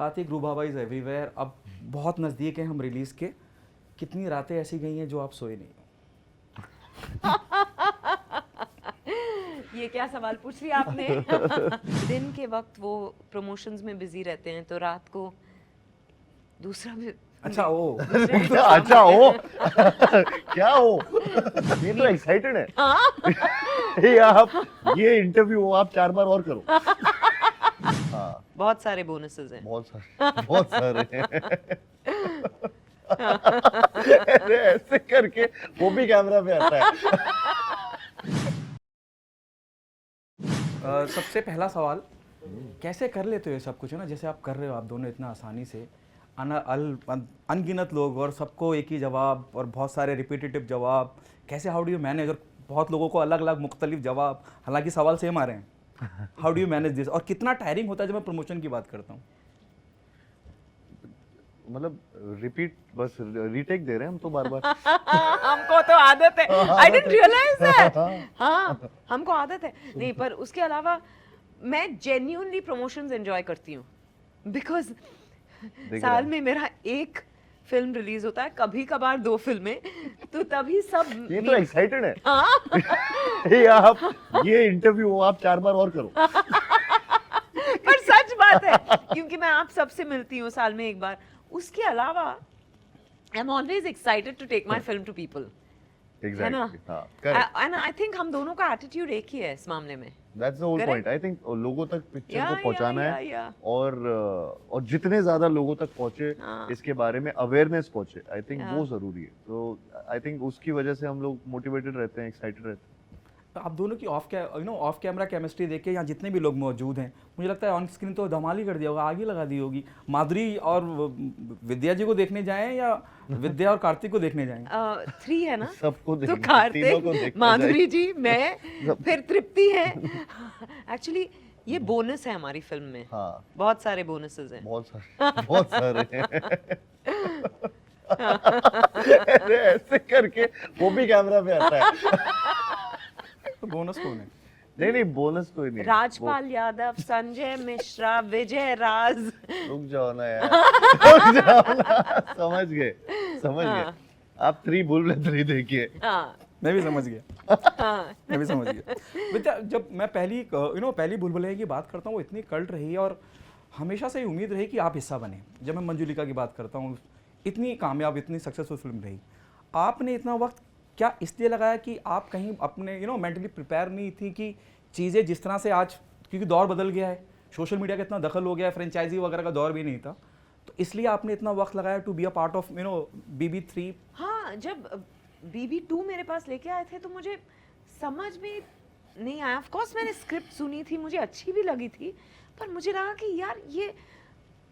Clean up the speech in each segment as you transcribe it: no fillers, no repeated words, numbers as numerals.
कार्तिक रूह is everywhere अब बहुत नज़दीक है हम रिलीज़ के, कितनी रातें ऐसी गई हैं जो आप सोए नहीं? ये क्या सवाल पूछ लिया आपने? दिन के वक्त वो प्रमोशंस में बिजी रहते हैं तो रात को दूसरा भी अच्छा ओ अच्छा हो क्या हो, ये तो एक्साइटेड है। ये आप ये इंटरव्यू आप 4 बार और करो। हाँ बहुत सारे बोनसेस हैं। बहुत सारे हैं। अरे ऐसे करके वो भी कैमरा पे आता है। सबसे पहला सवाल, कैसे कर लेते हो ये सब कुछ है ना, जैसे आप कर रहे हो आप दोनों इतना आसानी से, अनगिनत लोग और सबको एक ही जवाब और बहुत सारे रिपीटेटिव जवाब, कैसे हाउ डू यू मैनेज, और बहुत लोगों को अलग अलग मुख्तलिफ जवाब, हालांकि सवाल सेम आ रहे हैं, how do you manage this, और कितना टायरिंग होता है जब मैं प्रमोशन की बात करता हूँ? मतलब रिपीट बस रीटेक दे रहे हैं हम तो बार बार। हमको तो आदत है। I didn't realise that. हाँ हमको आदत है। नहीं पर उसके अलावा मैं जेन्युइनली प्रमोशंस एंजॉय करती हूँ, बिकॉज साल में मेरा एक फिल्म रिलीज होता है, कभी कभार 2 फिल्में, तो तभी सब ये तो एक्साइटेड है। हाँ ये आप ये इंटरव्यू आप 4 बार और करो। पर सच बात है, क्योंकि मैं आप सबसे मिलती हूँ साल में एक बार। उसके अलावा I am always excited to take my film to people, है ना? एंड आई थिंक हम दोनों का एटीट्यूड एक ही है इस मामले में। That's the whole point. I think लोगों तक पिक्चर को पहुंचाना है और जितने ज्यादा लोगों तक पहुंचे इसके बारे में अवेयरनेस पहुंचे, आई थिंक वो जरूरी है। तो आई थिंक उसकी वजह से हम लोग मोटिवेटेड रहते हैं, एक्साइटेड रहते हैं। आप दोनों की ऑफ कैमरा केमिस्ट्री देख के यहाँ जितने भी लोग मौजूद हैं, मुझे लगता है ऑन स्क्रीन तो धमाल ही कर दिया होगा, आग ही लगा दी होगी। माधुरी और विद्या जी को देखने जाएं या विद्या और कार्तिक को देखने जाएं? 3 है ना, सबको तो कार्तिक, माधुरी जी, मैं, फिर तृप्ति है। एक्चुअली ये बोनस है हमारी फिल्म में। हाँ बहुत सारे बोनसेस हैं। बहुत सारे हैं। अरे ऐसे करके वो भी कैमरा पे आता है। तो बोनस कौन है? नहीं बोनस कोई नहीं। राजपाल यादव, संजय मिश्रा, विजय राज। रुक जाओ ना यार, रुक जाओ ना। समझ गए। आप 3 भूल भुलैया 3 देखिए। मैं भी समझ गया। विद्या, जब मैं पहली भूल भुलैया की बात करता हूँ, वो इतनी कल्ट रही है और हमेशा से उम्मीद रही कि आप हिस्सा बने। जब मैं मंजुलिका की बात करता हूँ, इतनी कामयाब, इतनी सक्सेसफुल फिल्म रही, आपने इतना वक्त क्या इसलिए लगाया कि आप कहीं अपने मेंटली प्रिपेयर नहीं थी कि चीज़ें जिस तरह से आज, क्योंकि दौर बदल गया है, सोशल मीडिया का इतना दखल हो गया है, फ्रेंचाइजी वगैरह का दौर भी नहीं था, तो इसलिए आपने इतना वक्त लगाया to be a part of BB3? हाँ, जब BB2 मेरे पास लेके आए थे तो मुझे समझ में नहीं आया। ऑफ कोर्स मैंने स्क्रिप्ट सुनी थी, मुझे अच्छी भी लगी थी, पर मुझे लगा कि यार ये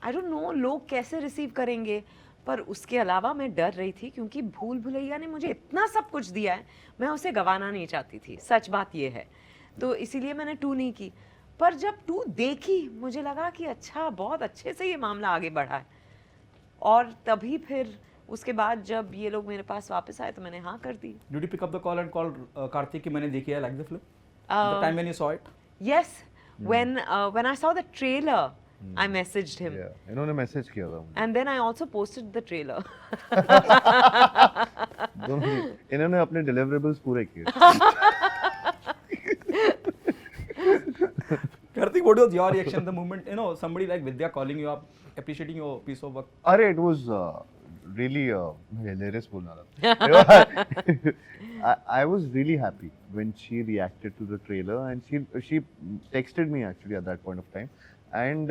आई डोंट नो लोग कैसे रिसीव करेंगे। पर उसके अलावा मैं डर रही थी, क्योंकि भूल भुलैया ने मुझे इतना सब कुछ दिया है, मैं उसे गंवाना नहीं चाहती थी, सच बात ये है। तो इसीलिए मैंने 2 नहीं की। पर जब 2 देखी, मुझे लगा कि अच्छा, बहुत अच्छे से ये मामला आगे बढ़ा है। और तभी फिर उसके बाद जब ये लोग मेरे पास वापस आए तो मैंने हाँ कर दी। Did you pick up the call and call Kartik कि मैंने देखी है, like the film? The time when you saw it? Yes, when I saw the trailer, I messaged him. Yeah, इन्होंने मैसेज किया था मुझे। And then I also posted the trailer. इन्होंने अपने deliverables पूरे किए। Kartik, what was your reaction the moment somebody like Vidya calling you up, appreciating your piece of work? अरे it was really hilarious बोलना था। I was really happy when she reacted to the trailer and she texted me actually at that point of time and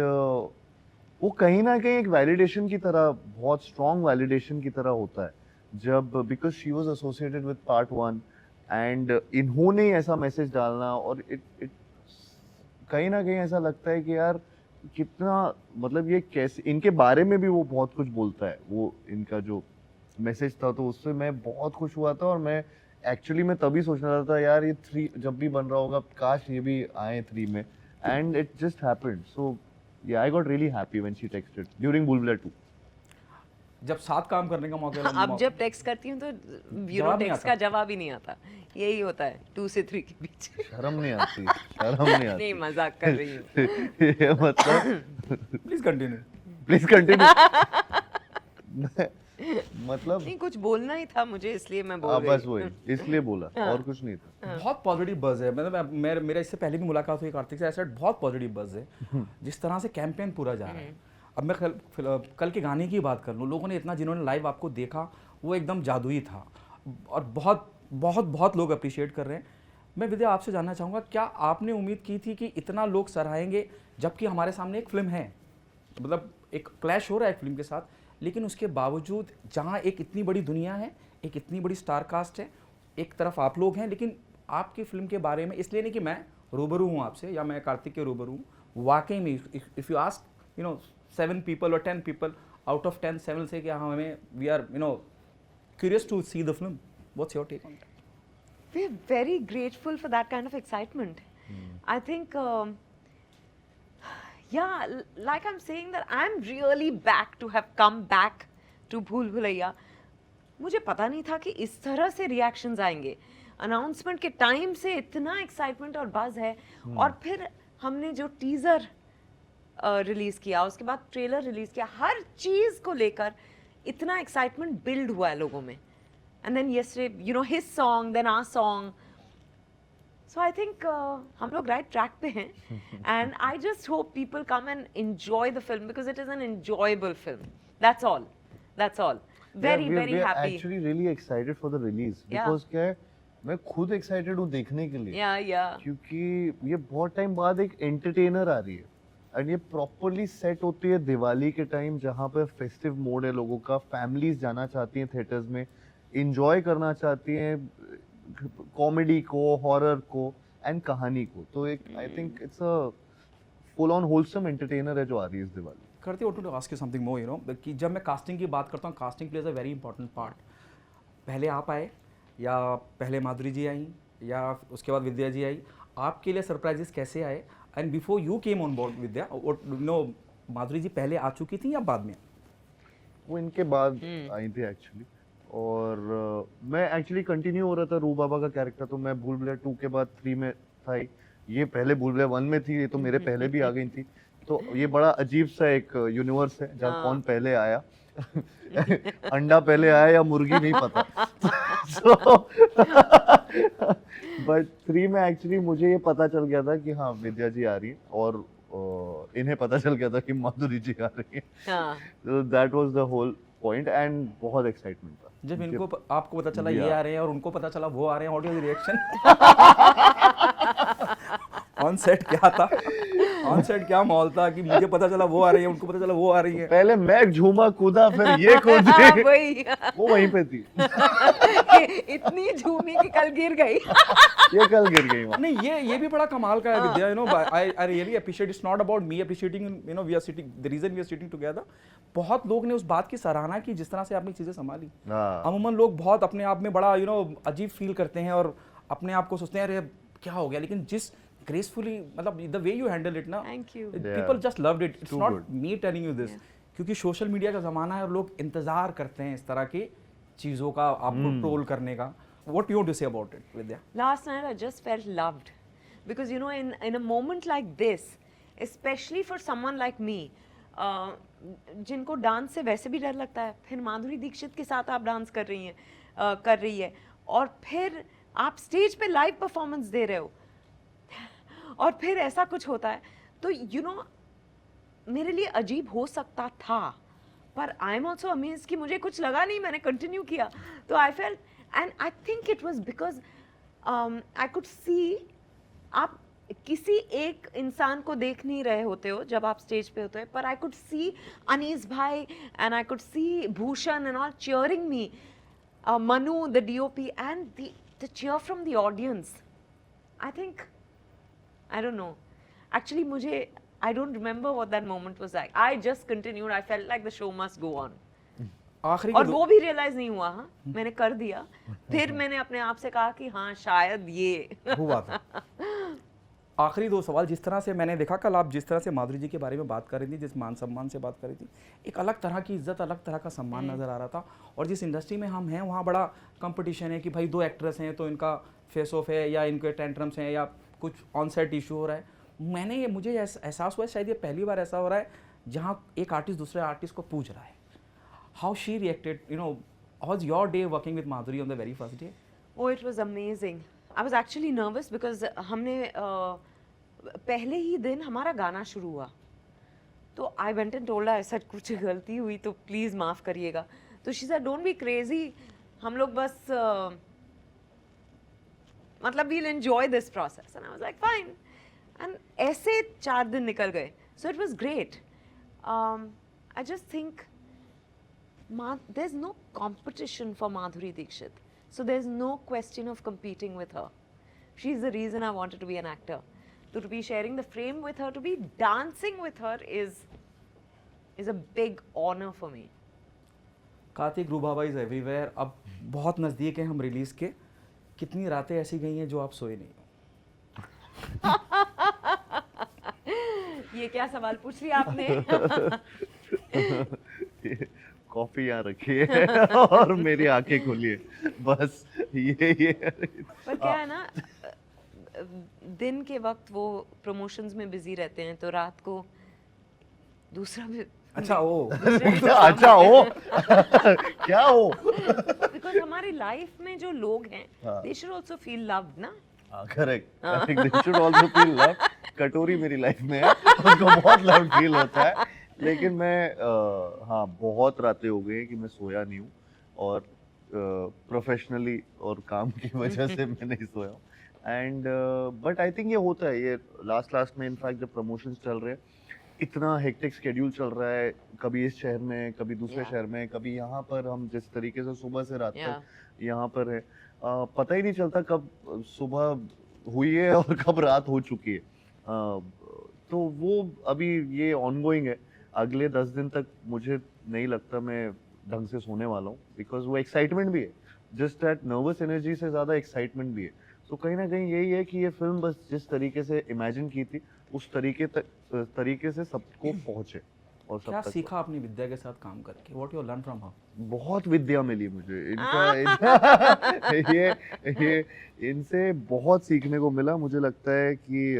वो कहीं ना कहीं एक validation की तरह, बहुत strong validation की तरह होता है जब, because she was associated with part 1 and इन्होंने ऐसा मैसेज डालना, और it कहीं ना कहीं ऐसा लगता है कि यार कितना, मतलब ये कैसे, इनके बारे में भी वो बहुत कुछ बोलता है, वो इनका जो मैसेज था, तो उससे मैं बहुत खुश हुआ था। और मैं एक्चुअली मैं तभी सोच रहा था यार ये 3 जब भी बन रहा होगा, काश ये भी आए 3 में, एंड इट जस्ट हैपेंड। सो या I got really happy when she texted during भूल भुलैया 2। जब साथ काम करने का मौका मिला, अब जब टेक्स्ट करती हूँ तो ब्यूरो टेक्स्ट का जवाब ही नहीं आता, यही होता है 2 से 3 के बीच। शर्म नहीं आती। नहीं, मजाक कर रही हूँ। ये मतलब प्लीज कंटिन्यू। Please continue. मतलब नहीं, कुछ बोलना ही था मुझे, इसलिए मैं बोल हाँ, रही बस वही इसलिए बोला, और कुछ नहीं था। बहुत पॉजिटिव बuzz है, मतलब मेरा इससे पहले भी मुलाकात हुई कार्तिक से, ऐसा बहुत पॉजिटिव बuzz है जिस तरह से कैंपेन पूरा जा रहा है। अब मैं कल के गाने की बात कर लूँ, लोगों ने इतना, जिन्होंने लाइव आपको देखा वो एकदम जादुई था और बहुत बहुत बहुत लोग अप्रिशिएट कर रहे हैं। मैं विद्या आपसे जानना चाहूँगा, क्या आपने उम्मीद की थी कि इतना लोग सराहेंगे, जबकि हमारे सामने एक फिल्म है, मतलब एक क्लैश हो रहा है फिल्म के साथ, लेकिन उसके बावजूद जहाँ एक इतनी बड़ी दुनिया है, एक इतनी बड़ी स्टार कास्ट है, एक तरफ आप लोग हैं, लेकिन आपकी फिल्म के बारे में, इसलिए नहीं कि मैं रूबरू हूँ आपसे या मैं कार्तिक के रूबरू हूँ, वाकई में इफ़ यू आस्क 7 people और 10 people out of 10, 7 से क्या हमें we are curious to see the film. What's your take on that? We're very grateful for that kind of excitement. I think, like I'm saying that I'm really back to have come back to Bhool Bhulaiyaa. मुझे पता नहीं था कि इस तरह से reactions आएंगे। Announcement के टाइम से इतना एक्साइटमेंट और बज़ है, और फिर हमने जो टीज़र रिलीज़ किया, उसके बाद ट्रेलर रिलीज़ किया, हर चीज़ को लेकर इतना एक्साइटमेंट बिल्ड हुआ है लोगों में। And then yesterday, his song, then our song. So I think हम लोग right track पे हैं, and I just hope people come and enjoy the film because it is an enjoyable film. That's all. That's all. Very we very are happy. actually really excited for the release because क्या है, मैं खुद excited हूँ देखने के लिए, Yeah. क्योंकि ये बहुत टाइम बाद एक entertainer आ रही है, and ये properly set होती है दिवाली के टाइम, जहाँ पे festive mode है लोगों का, families जाना चाहती हैं theaters में, enjoy करना चाहती हैं कॉमेडी को, हॉरर को एंड कहानी को। तो एक I think it's a full on wholesome entertainer है जो आ रही है इस दिवाली। करती want to ask you something more, कि जब मैं कास्टिंग की बात करता हूँ, casting plays a very important part. पहले आप आए या पहले माधुरी जी आई या उसके बाद विद्या जी आई, आपके लिए सरप्राइजेस कैसे आए? And before you came on board Vidya, Madhuri ji पहले आ चुकी थी या बाद में? वो इनके बाद आई थी एक्चुअली, और मैं एक्चुअली कंटिन्यू हो रहा था रूह बाबा का कैरेक्टर, तो मैं भूल भुलैया 2 के बाद 3 में था ही, ये पहले भूल भुलैया 1 में थी, ये तो मेरे पहले भी आ गई थी। तो ये बड़ा अजीब सा एक यूनिवर्स है जहाँ कौन पहले आया अंडा पहले आया या मुर्गी नहीं पता। बट 3 में एक्चुअली मुझे ये पता चल गया था कि हाँ विद्या जी आ रही है, और इन्हें पता चल गया था कि माधुरी जी आ रही है। तो that was the whole point, and बहुत एक्साइटमेंट था जब इनको आपको पता चला ये आ रहे हैं और उनको पता चला वो आ रहे हैं। What was the reaction on set? क्या था ऑन सेट, क्या माहौल था कि मुझे पता चला वो आ रही है, उनको पता चला वो आ रही है? पहले मैं झूमा कूदा, फिर ये कूदी। वो वहीं पे थी। इतनी झूमी कि कल गिर गई। ये कल गिर गई वहाँ। नहीं, ये भी बड़ा कमाल का है Vidya. I really appreciate, it's not about me appreciating, we are sitting, the reason we are sitting together. बहुत लोग ने उस बात की सराहना की जिस तरह से आपने चीजें संभाली। अमूमन लोग बहुत अपने आप में बड़ा अजीब फील करते हैं और अपने आप को सोचते हैं अरे क्या हो गया, लेकिन जिस ग्रेसफुली, मतलब the way you handle it ना, people just loved it. It's not me telling you this, क्योंकि सोशल मीडिया का जमाना है और लोग इंतजार करते हैं इस तरह की चीजों का, आपको ट्रोल करने का। What you want to say about it, Vidya? Last night I just felt loved because in a moment like this, especially for someone like me, जिनको डांस से वैसे भी डर लगता है, फिर माधुरी दीक्षित के साथ आप डांस कर रही है और फिर आप स्टेज पे लाइव परफॉर्मेंस दे रहे हो और फिर ऐसा कुछ होता है, तो मेरे लिए अजीब हो सकता था, पर आई एम ऑल्सो अमेज्ड कि मुझे कुछ लगा नहीं, मैंने कंटिन्यू किया। तो I felt, and I think it was because I could see, आप किसी एक इंसान को देख नहीं रहे होते हो जब आप स्टेज पे होते हो, पर I could see अनीस भाई and I could see Bhushan and all cheering me, Manu the DOP, and the cheer from the audience. I think, I don't know, actually मुझे, I don't remember what that moment was like. I just continued, I felt like the show must go on. और वो भी realise नहीं हुआ, हाँ मैंने कर दिया, फिर मैंने अपने आप से कहा कि हाँ शायद ये हुआ था। आखिरी 2 सवाल, जिस तरह से मैंने देखा कल आप जिस तरह से माधुरी जी के बारे में बात कर रही थी, जिस मान सम्मान से बात कर रही थी, एक अलग तरह की इज्जत, अलग तरह का सम्मान नजर आ रहा था। और जिस इंडस्ट्री में हम हैं वहाँ बड़ा कंपटीशन है कि भाई 2 एक्ट्रेस हैं तो इनका फेस ऑफ है या इनके टेंट्रम्स हैं या कुछ ऑन सेट इशू हो रहा है। मुझे एहसास हुआ शायद ये पहली बार ऐसा हो रहा है जहाँ एक आर्टिस्ट दूसरे आर्टिस्ट को पूछ रहा है. How she reacted, you know, how's your day working with Madhuri on the very first day? Oh, it was amazing. I was actually nervous because हमने पहले ही दिन हमारा गाना शुरू हुआ. तो I went and told her, I said कुछ गलती हुई तो please माफ करिएगा. तो she said don't be crazy. हम लोग बस मतलब we'll enjoy this process. And I was like fine. And ऐसे 4 दिन निकल गए. So it was great. I just think there's no competition for Madhuri Dixit. So there's no question of competing with her. She's the reason I wanted to be an actor. To be sharing the frame with her, to be dancing with her is a big honor for me. Kartik रू बाबा is everywhere. अब बहुत नज़दीक है हम release के. कितनी रातें ऐसी गई हैं जो आप सोए नहीं हो? ये क्या सवाल पूछ लिया आपने? कॉफी यहाँ रखी है और मेरी आंखें खुली है, बस ये पर क्या है ना, दिन के वक्त वो प्रमोशंस में बिजी रहते हैं तो रात को दूसरा भी. अच्छा ओ अच्छा हो क्या हो. बिकॉज हमारी लाइफ में जो लोग हैं they should also feel loved ना. Correct, they should also feel love. कटोरी मेरी लाइफ में है, उसको बहुत लव फील होता है. लेकिन मैं हाँ बहुत रातें हो गई कि मैं सोया नहीं हूँ और प्रोफेशनली और काम की वजह से मैं नहीं सोया हूँ. एंड बट आई थिंक ये होता है, ये लास्ट में इनफैक्ट जब प्रमोशंस चल रहे हैं इतना हेक्टिक शेड्यूल चल रहा है, कभी इस शहर में कभी दूसरे शहर में कभी यहाँ पर, हम जिस तरीके से सुबह से रात तक यहाँ पर है, पता ही नहीं चलता कब सुबह हुई है और कब रात हो चुकी है. तो वो अभी ये ऑनगोइंग है. अगले 10 दिन तक मुझे नहीं लगता मैं ढंग से सोने वाला हूँ, बिकॉज वो एक्साइटमेंट भी है, जस्ट दैट नर्वस एनर्जी से ज़्यादा एक्साइटमेंट भी है. तो कहीं ना कहीं यही है कि ये फिल्म बस जिस तरीके से इमेजिन की थी उस तरीके से सबको पहुँचे. और सब क्या तक सीखा आपने विद्या के साथ काम करके? What you learn from her? बहुत विद्या मिली मुझे इनका ये इनसे बहुत सीखने को मिला. मुझे लगता है कि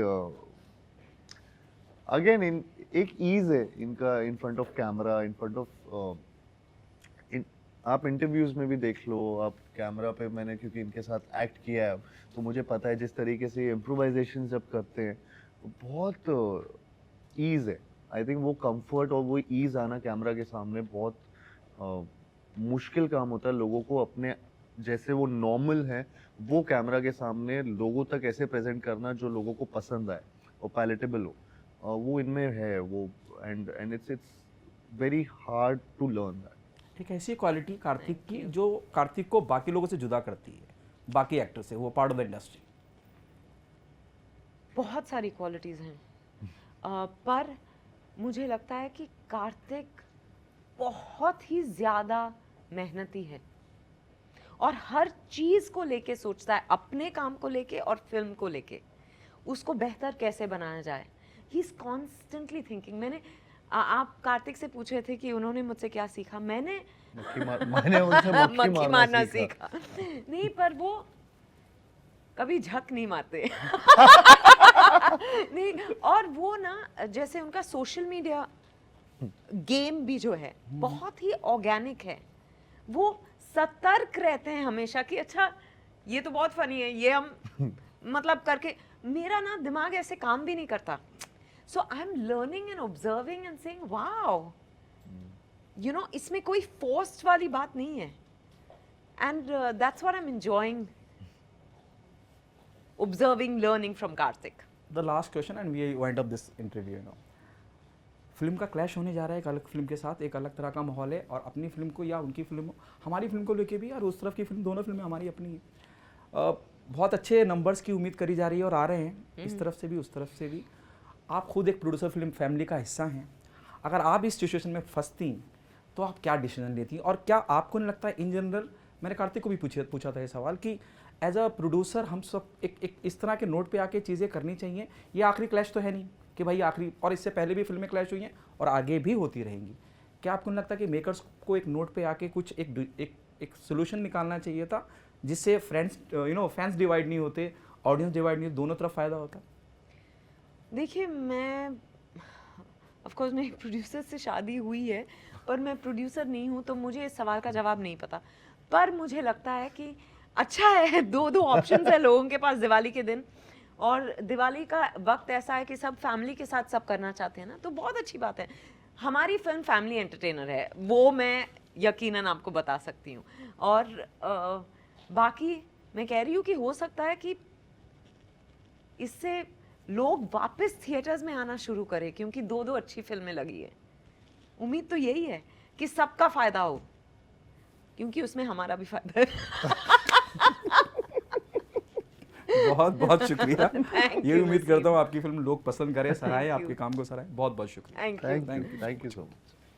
अगेन एक ईज है इनका in front of camera, in front of आप इंटरव्यूज में भी देख लो, आप कैमरा पे, मैंने क्योंकि इनके साथ एक्ट किया है तो मुझे पता है जिस तरीके से इम्प्रोवाइजेशन जब करते हैं बहुत ईज है. आई थिंक वो कंफर्ट और वो ईज आना कैमरा के सामने बहुत मुश्किल काम होता है. लोगों को अपने जैसे वो नॉर्मल है वो कैमरा के सामने लोगों तक ऐसे प्रेजेंट करना जो लोगों को पसंद आए और पैलेटेबल हो, वो इनमें है वो. And it's very hard to learn that. एक ऐसी क्वालिटी कार्तिक की जो कार्तिक को बाकी लोगों से जुदा करती है, बाकी एक्टर से, वो पार्ट ऑफ द इंडस्ट्री. बहुत सारी क्वालिटीज़ हैं, पर मुझे लगता है कि कार्तिक बहुत ही ज़्यादा मेहनती है और हर चीज़ को लेके सोचता है, अपने काम को लेके और फिल्म को लेके उसको बेहतर कैसे बनाया जाए. He is constantly thinking. मैंने आप कार्तिक से पूछे थे कि उन्होंने मुझसे क्या सीखा. मैंने उनसे मक्खी मारना सीखा. नहीं, पर वो कभी झक नहीं मारते. नहीं, और वो ना जैसे उनका सोशल मीडिया गेम भी जो है बहुत ही ऑर्गेनिक है. वो सतर्क रहते हैं हमेशा कि अच्छा ये तो बहुत फनी है, ये हम मतलब करके. मेरा ना दिमाग ऐसे काम भी नहीं करता. So I'm learning and observing and saying, wow, you know, इसमें कोई forced वाली बात नहीं है. And that's what I'm enjoying, observing, learning from Kartik. The last question and we wind up this interview, you know. Film का clash होने जा रहा है एक अलग फिल्म के साथ, एक अलग तरह का माहौल है, और अपनी फिल्म को या उनकी फिल्म, हमारी फिल्म को लेके भी, और उस तरफ की फिल्म, दोनों फिल्में हमारी अपनी बहुत अच्छे नंबर्स की उम्मीद करी जा रही है और आ रहे हैं इस तरफ से भी उस तरफ से भी. आप खुद एक प्रोड्यूसर फिल्म फैमिली का हिस्सा हैं. अगर आप इस सिचुएशन में फंसती तो आप क्या डिसीजन लेती, और क्या आपको नहीं लगता है इन जनरल, मैंने कार्तिक को भी पूछा था ये सवाल कि एज अ प्रोड्यूसर हम सब एक इस तरह के नोट पे आके चीज़ें करनी चाहिए. ये आखिरी क्लैश तो है नहीं कि भाई आखिरी, और इससे पहले भी फिल्में क्लैश हुई हैं और आगे भी होती रहेंगी. क्या आपको नहीं लगता कि मेकर्स को एक नोट पे आके कुछ एक सोल्यूशन निकालना चाहिए था जिससे फैंस डिवाइड नहीं होते, ऑडियंस डिवाइड नहीं होते, दोनों तरफ फ़ायदा होता? देखिए, मैं ऑफ कोर्स मेरी प्रोड्यूसर से शादी हुई है, पर मैं प्रोड्यूसर नहीं हूँ, तो मुझे इस सवाल का जवाब नहीं पता। पर मुझे लगता है कि अच्छा है, दो ऑप्शंस है लोगों के पास दिवाली के दिन, और दिवाली का वक्त ऐसा है कि सब फैमिली के साथ सब करना चाहते हैं ना, तो बहुत अच्छी बात है। हमारी फिल्म फैमिली एंटरटेनर है, वो मैं यकीनन आपको बता सकती हूँ। और बाकी मैं कह रही हूँ कि हो सकता है कि इससे लोग वापस थिएटर्स में आना शुरू करें, क्योंकि दो अच्छी फिल्में लगी है। उम्मीद तो यही है कि सबका फायदा हो, क्योंकि उसमें हमारा भी फायदा है। बहुत बहुत शुक्रिया। Thank ये you, उम्मीद Nasib. करता हूँ आपकी फिल्म लोग पसंद करें, सराहें, Thank आपके you. काम को सराहें। बहुत बहुत शुक्रिया। Thank you. Thank you so much.